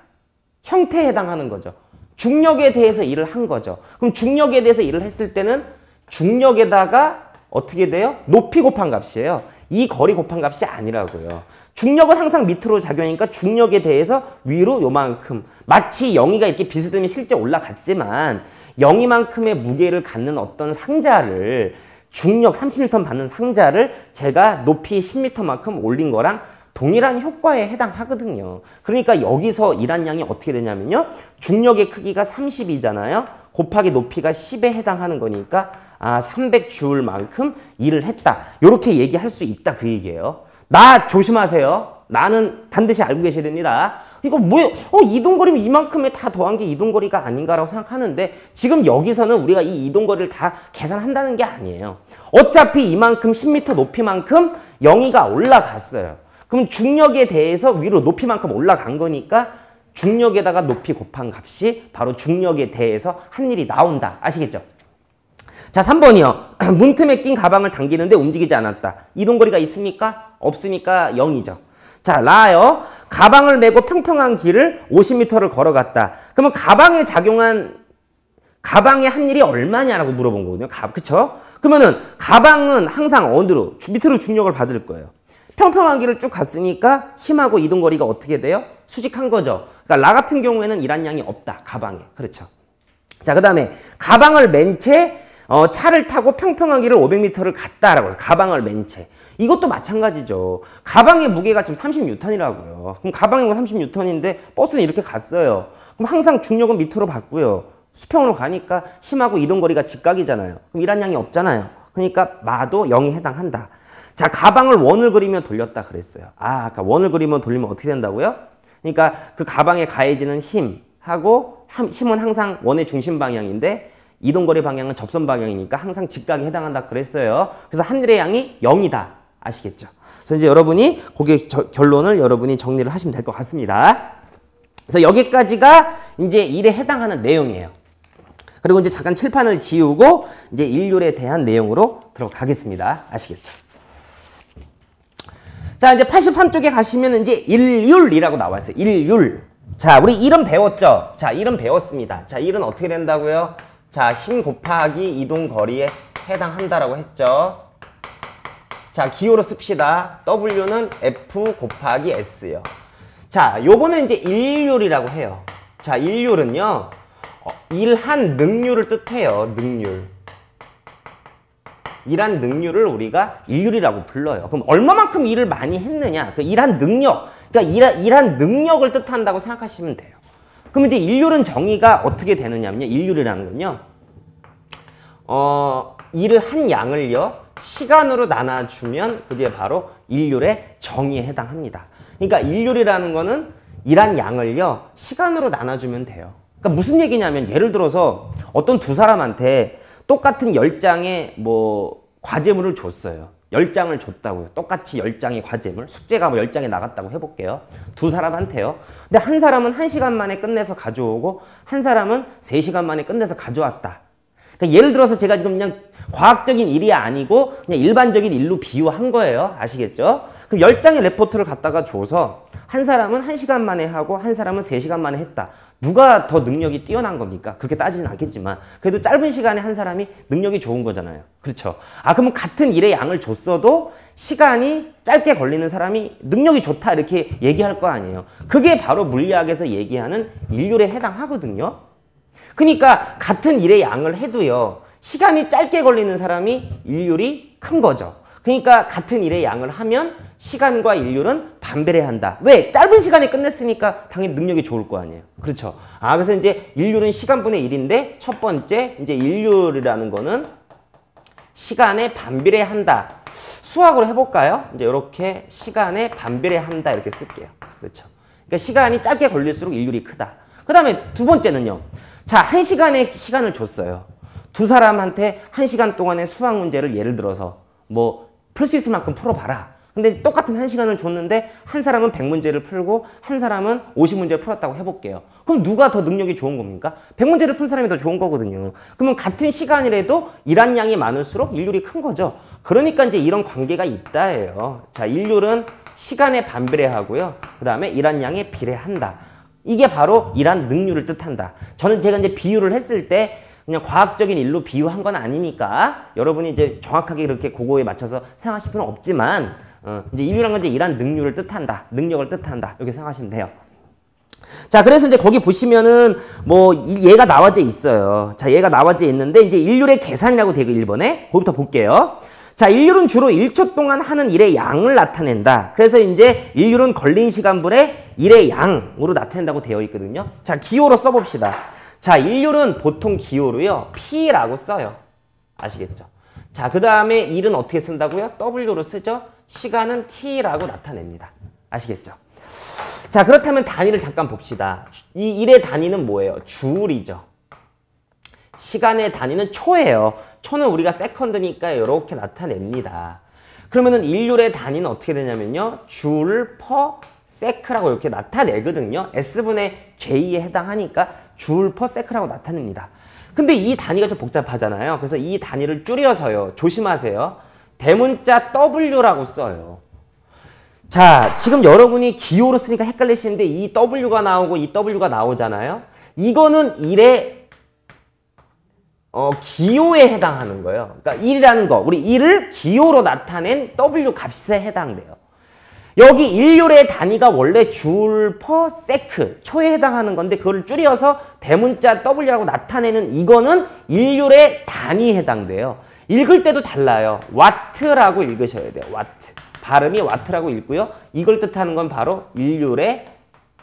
형태에 해당하는 거죠. 중력에 대해서 일을 한 거죠. 그럼 중력에 대해서 일을 했을 때는 중력에다가 어떻게 돼요? 높이 곱한 값이에요. 이 거리 곱한 값이 아니라고요. 중력은 항상 밑으로 작용하니까 중력에 대해서 위로 요만큼. 마치 영희가 이렇게 비스듬히 실제 올라갔지만 영희만큼의 무게를 갖는 어떤 상자를 중력 30N 받는 상자를 제가 높이 10m만큼 올린 거랑 동일한 효과에 해당하거든요. 그러니까 여기서 일한 양이 어떻게 되냐면요. 중력의 크기가 30이잖아요. 곱하기 높이가 10에 해당하는 거니까 300J만큼 일을 했다. 이렇게 얘기할 수 있다 그 얘기예요. 나 조심하세요. 나는 반드시 알고 계셔야 됩니다. 이거 뭐예요? 이동거리면 이만큼에 다 더한 게 이동거리가 아닌가라고 생각하는데 지금 여기서는 우리가 이 이동거리를 다 계산한다는 게 아니에요. 어차피 이만큼 10m 높이만큼 영위가 올라갔어요. 그럼 중력에 대해서 위로 높이만큼 올라간 거니까 중력에다가 높이 곱한 값이 바로 중력에 대해서 한 일이 나온다. 아시겠죠? 자, 3번이요. 문틈에 낀 가방을 당기는데 움직이지 않았다. 이동거리가 있습니까? 없으니까 0이죠. 자, 라요. 가방을 메고 평평한 길을 50m를 걸어갔다. 그러면 가방에 한 일이 얼마냐라고 물어본 거거든요. 그쵸? 그러면은 가방은 항상 어디로? 밑으로 중력을 받을 거예요. 평평한 길을 쭉 갔으니까 힘하고 이동거리가 어떻게 돼요? 수직한 거죠. 그러니까 라 같은 경우에는 일한 양이 없다. 가방에. 그렇죠. 자, 그 다음에 가방을 맨 채 차를 타고 평평한 길을 500m를 갔다라고 해서 가방을 맨 채. 이것도 마찬가지죠. 가방의 무게가 지금 30N이라고요. 그럼 가방의 무게가 30N인데 버스는 이렇게 갔어요. 그럼 항상 중력은 밑으로 받고요. 수평으로 가니까 힘하고 이동거리가 직각이잖아요. 그럼 일한 양이 없잖아요. 그러니까 마도 0에 해당한다. 자, 가방을 원을 그리며 돌렸다 그랬어요. 아까 원을 그리며 돌리면 어떻게 된다고요? 그러니까 그 가방에 가해지는 힘하고 힘은 항상 원의 중심 방향인데 이동거리 방향은 접선 방향이니까 항상 직각에 해당한다 그랬어요. 그래서 하늘의 양이 0이다. 아시겠죠? 그래서 이제 여러분이 거기에 결론을 여러분이 정리를 하시면 될 것 같습니다. 그래서 여기까지가 이제 일에 해당하는 내용이에요. 그리고 이제 잠깐 칠판을 지우고 이제 일률에 대한 내용으로 들어가겠습니다. 아시겠죠? 자, 이제 83쪽에 가시면 이제 일률이라고 나와 있어요. 일률. 자, 우리 일은 배웠죠? 자, 일은 배웠습니다. 자, 일은 어떻게 된다고요? 자, 힘 곱하기 이동 거리에 해당한다라고 했죠. 자, 기호로 씁시다. W는 F 곱하기 S요. 자, 요거는 이제 일률이라고 해요. 자, 일률은요. 일한 능률을 뜻해요. 능률. 일한 능률을 우리가 일률이라고 불러요. 그럼 얼마만큼 일을 많이 했느냐? 그 일한 능력. 그러니까 일한 능력을 뜻한다고 생각하시면 돼요. 그럼 이제 일률은 정의가 어떻게 되느냐면요. 일률이라는 건요. 일을 한 양을요. 시간으로 나눠주면 그게 바로 일률의 정의에 해당합니다. 그러니까 일률이라는 거는 일한 양을요. 시간으로 나눠주면 돼요. 그러니까 무슨 얘기냐면 예를 들어서 어떤 두 사람한테 똑같은 10장의 과제물을 줬어요. 10장을 줬다고요. 똑같이 10장의 과제물. 숙제가 10장에 나갔다고 해볼게요. 두 사람한테요. 근데 한 사람은 1시간 만에 끝내서 가져오고 한 사람은 3시간 만에 끝내서 가져왔다. 그러니까 예를 들어서 제가 지금 그냥 과학적인 일이 아니고 그냥 일반적인 일로 비유한 거예요. 아시겠죠? 그럼 10장의 레포트를 갖다가 줘서 한 사람은 1시간 만에 하고 한 사람은 3시간 만에 했다. 누가 더 능력이 뛰어난 겁니까? 그렇게 따지진 않겠지만 그래도 짧은 시간에 한 사람이 능력이 좋은 거잖아요. 그렇죠? 그러면 같은 일의 양을 줬어도 시간이 짧게 걸리는 사람이 능력이 좋다 이렇게 얘기할 거 아니에요. 그게 바로 물리학에서 얘기하는 일률에 해당하거든요. 그러니까 같은 일의 양을 해도요. 시간이 짧게 걸리는 사람이 일률이 큰 거죠. 그러니까 같은 일의 양을 하면 시간과 일률은 반비례한다. 왜? 짧은 시간에 끝냈으니까 당연히 능력이 좋을 거 아니에요. 그렇죠? 그래서 이제 일률은 시간분의 1인데 첫 번째 이제 일률이라는 거는 시간에 반비례한다. 수학으로 해볼까요? 이제 이렇게 시간에 반비례한다 이렇게 쓸게요. 그렇죠? 그러니까 시간이 짧게 걸릴수록 일률이 크다. 그 다음에 두 번째는요. 자, 1시간의 시간을 줬어요. 두 사람한테 1시간 동안의 수학 문제를 예를 들어서 풀 수 있을 만큼 풀어봐라. 근데 똑같은 1시간을 줬는데 한 사람은 100문제를 풀고 한 사람은 50문제를 풀었다고 해볼게요. 그럼 누가 더 능력이 좋은 겁니까? 100문제를 푼 사람이 더 좋은 거거든요. 그러면 같은 시간이라도 일한 양이 많을수록 일률이 큰 거죠. 그러니까 이제 이런 관계가 있다예요. 자, 일률은 시간에 반비례하고요. 그 다음에 일한 양에 비례한다. 이게 바로 일한 능률을 뜻한다. 제가 이제 비유를 했을 때 그냥 과학적인 일로 비유한 건 아니니까 여러분이 이제 정확하게 그렇게 그거에 맞춰서 생각하실 필요는 없지만 이제 인류란 건 이제 일한 능률을 뜻한다. 능력을 뜻한다. 이렇게 생각하시면 돼요. 자, 그래서 이제 거기 보시면은 뭐 얘가 나와져 있어요. 자, 얘가 나와져 있는데 이제 일률의 계산이라고 되고 1번에 거기부터 볼게요. 자, 일률은 주로 1초 동안 하는 일의 양을 나타낸다. 그래서 이제 일률은 걸린 시간분의 일의 양으로 나타낸다고 되어 있거든요. 자, 기호로 써봅시다. 자, 일률은 보통 기호로요. P라고 써요. 아시겠죠? 자, 그 다음에 일은 어떻게 쓴다고요? W로 쓰죠. 시간은 T라고 나타냅니다. 아시겠죠? 자, 그렇다면 단위를 잠깐 봅시다. 이 일의 단위는 뭐예요? 주울이죠. 시간의 단위는 초예요. 초는 우리가 세컨드니까 이렇게 나타냅니다. 그러면은 일률의 단위는 어떻게 되냐면요. 줄 퍼 세크라고 이렇게 나타내거든요. S분의 J에 해당하니까 줄 퍼 세크라고 나타냅니다. 근데 이 단위가 좀 복잡하잖아요. 그래서 이 단위를 줄여서요. 조심하세요. 대문자 W라고 써요. 자, 지금 여러분이 기호로 쓰니까 헷갈리시는데 이 W가 나오고 이 W가 나오잖아요. 이거는 일의 기호에 해당하는 거예요. 그러니까 1이라는 거, 우리 1을 기호로 나타낸 W 값에 해당돼요. 여기 일률의 단위가 원래 줄 퍼 세크, 초에 해당하는 건데 그걸 줄여서 대문자 W라고 나타내는 이거는 일률의 단위에 해당돼요. 읽을 때도 달라요. 와트라고 읽으셔야 돼요. 와트. 발음이 와트라고 읽고요. 이걸 뜻하는 건 바로 일률의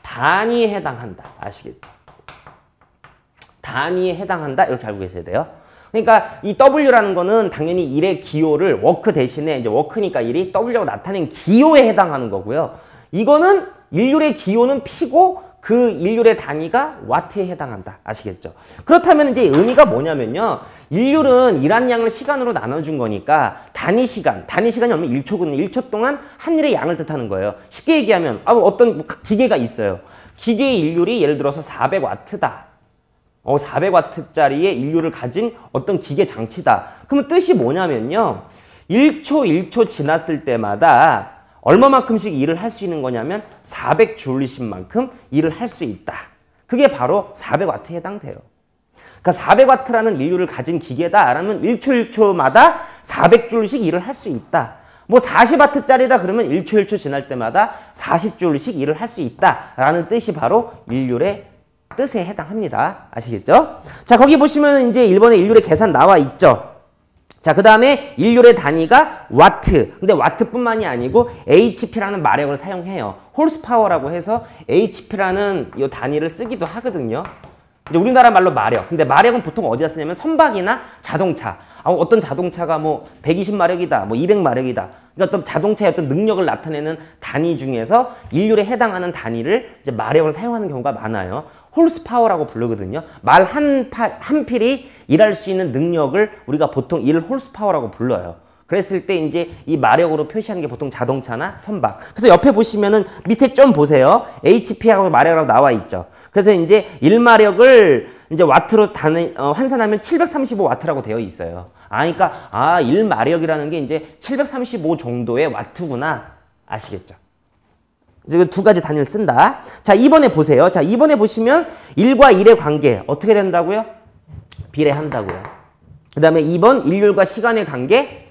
단위에 해당한다. 아시겠죠? 단위에 해당한다. 이렇게 알고 계셔야 돼요. 그러니까 이 W라는 거는 당연히 일의 기호를 워크 대신에 이제 워크니까 일이 W라고 나타낸 기호에 해당하는 거고요. 이거는 일률의 기호는 P고 그 일률의 단위가 와트에 해당한다. 아시겠죠? 그렇다면 이제 의미가 뭐냐면요. 일률은 일한 양을 시간으로 나눠준 거니까 단위 시간이 얼마 1초거든요. 1초 동안 한 일의 양을 뜻하는 거예요. 쉽게 얘기하면 어떤 기계가 있어요. 기계의 일률이 예를 들어서 400와트다. 400와트짜리의 인류를 가진 어떤 기계 장치다. 그러면 뜻이 뭐냐면요. 1초 지났을 때마다 얼마만큼씩 일을 할 수 있는 거냐면 400줄리씩만큼 일을 할 수 있다. 그게 바로 400와트에 해당돼요. 그러니까 400와트라는 인류를 가진 기계다라면 1초마다 400줄씩 일을 할 수 있다. 뭐 40와트짜리다 그러면 1초 지날 때마다 40줄씩 일을 할 수 있다라는 뜻이 바로 인류의 뜻에 해당합니다. 아시겠죠? 자, 거기 보시면 이제 1번에 일률의 계산 나와 있죠. 자, 그 다음에 일률의 단위가 와트. 근데 와트뿐만이 아니고 HP라는 마력을 사용해요. 홀스파워라고 해서 HP라는 이 단위를 쓰기도 하거든요. 이제 우리나라 말로 마력. 근데 마력은 보통 어디다 쓰냐면 선박이나 자동차. 어떤 자동차가 뭐 120마력이다, 뭐 200마력이다. 그러니까 어떤 자동차의 어떤 능력을 나타내는 단위 중에서 인률에 해당하는 단위를 이제 마력을 사용하는 경우가 많아요. 홀스파워라고 부르거든요. 말 한 필이 일할 수 있는 능력을 우리가 보통 일 홀스파워라고 불러요. 그랬을 때 이제 이 마력으로 표시하는 게 보통 자동차나 선박. 그래서 옆에 보시면은 밑에 좀 보세요. HP하고 마력이라고 나와 있죠. 그래서 이제 1마력을 이제 와트로 환산하면 735와트라고 되어 있어요. 그러니까 1마력이라는 게 이제 735 정도의 와트구나. 아시겠죠? 이제 두 가지 단위를 쓴다. 자, 2번에 보세요. 자, 2번에 보시면 1과 1의 관계 어떻게 된다고요? 비례한다고요. 그 다음에 2번 일률과 시간의 관계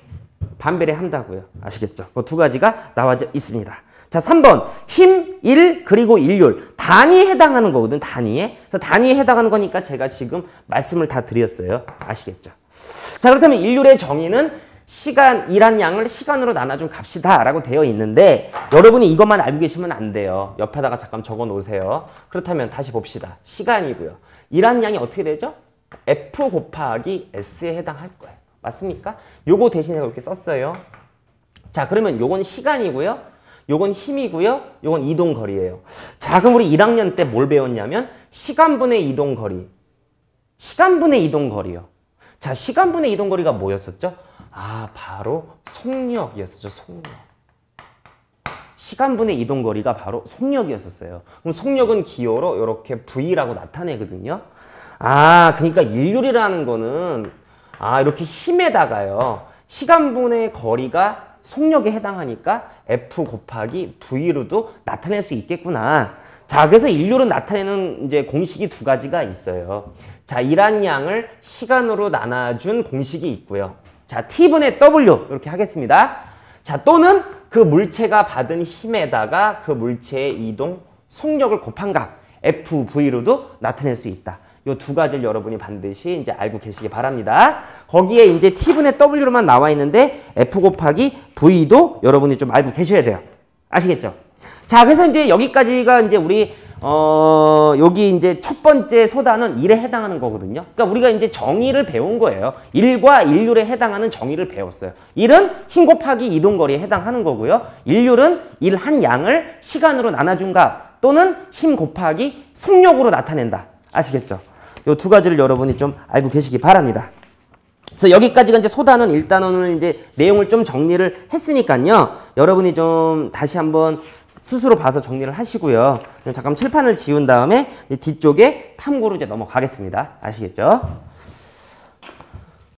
반비례한다고요. 아시겠죠? 그 두 가지가 나와져 있습니다. 자, 3번 힘, 일, 그리고 일률. 단위에 해당하는 거거든, 단위에. 그래서 단위에 해당하는 거니까 제가 지금 말씀을 다 드렸어요. 아시겠죠? 자, 그렇다면 일률의 정의는 일한 양을 시간으로 나눠준 값이다 라고 되어 있는데 여러분이 이것만 알고 계시면 안 돼요. 옆에다가 잠깐 적어 놓으세요. 그렇다면 다시 봅시다. 시간이고요. 일한 양이 어떻게 되죠? F 곱하기 S에 해당할 거예요. 맞습니까? 요거 대신에 이렇게 썼어요. 자, 그러면 요건 시간이고요. 요건 힘이고요. 요건 이동거리예요. 자, 그럼 우리 1학년 때 뭘 배웠냐면 시간분의 이동거리. 시간분의 이동거리요. 자, 시간분의 이동거리가 뭐였었죠? 바로 속력이었었죠. 속력. 시간분의 이동거리가 바로 속력이었었어요. 그럼 속력은 기호로 이렇게 V라고 나타내거든요. 그러니까 일률이라는 거는 이렇게 힘에다가요. 시간분의 거리가 속력에 해당하니까 F 곱하기 V로도 나타낼 수 있겠구나. 자, 그래서 일률은 나타내는 이제 공식이 두 가지가 있어요. 자, 일한 양을 시간으로 나눠준 공식이 있고요. 자, T분의 W 이렇게 하겠습니다. 자, 또는 그 물체가 받은 힘에다가 그 물체의 이동 속력을 곱한 값 FV로도 나타낼 수 있다. 요 두 가지를 여러분이 반드시 이제 알고 계시기 바랍니다. 거기에 이제 T분의 W로만 나와 있는데 F 곱하기 V도 여러분이 좀 알고 계셔야 돼요. 아시겠죠? 자, 그래서 이제 여기까지가 이제 우리 여기 이제 첫 번째 소단은 1에 해당하는 거거든요. 그러니까 우리가 이제 정의를 배운 거예요. 1과 일률에 해당하는 정의를 배웠어요. 1은 힘 곱하기 이동거리에 해당하는 거고요. 일률은 1 한 양을 시간으로 나눠준 값 또는 힘 곱하기 속력으로 나타낸다. 아시겠죠? 요 두 가지를 여러분이 좀 알고 계시기 바랍니다. 그래서 여기까지가 이제 소단원, 1단원을 이제 내용을 좀 정리를 했으니까요. 여러분이 좀 다시 한번 스스로 봐서 정리를 하시고요. 잠깐 칠판을 지운 다음에 뒤쪽에 탐구로 이제 넘어가겠습니다. 아시겠죠?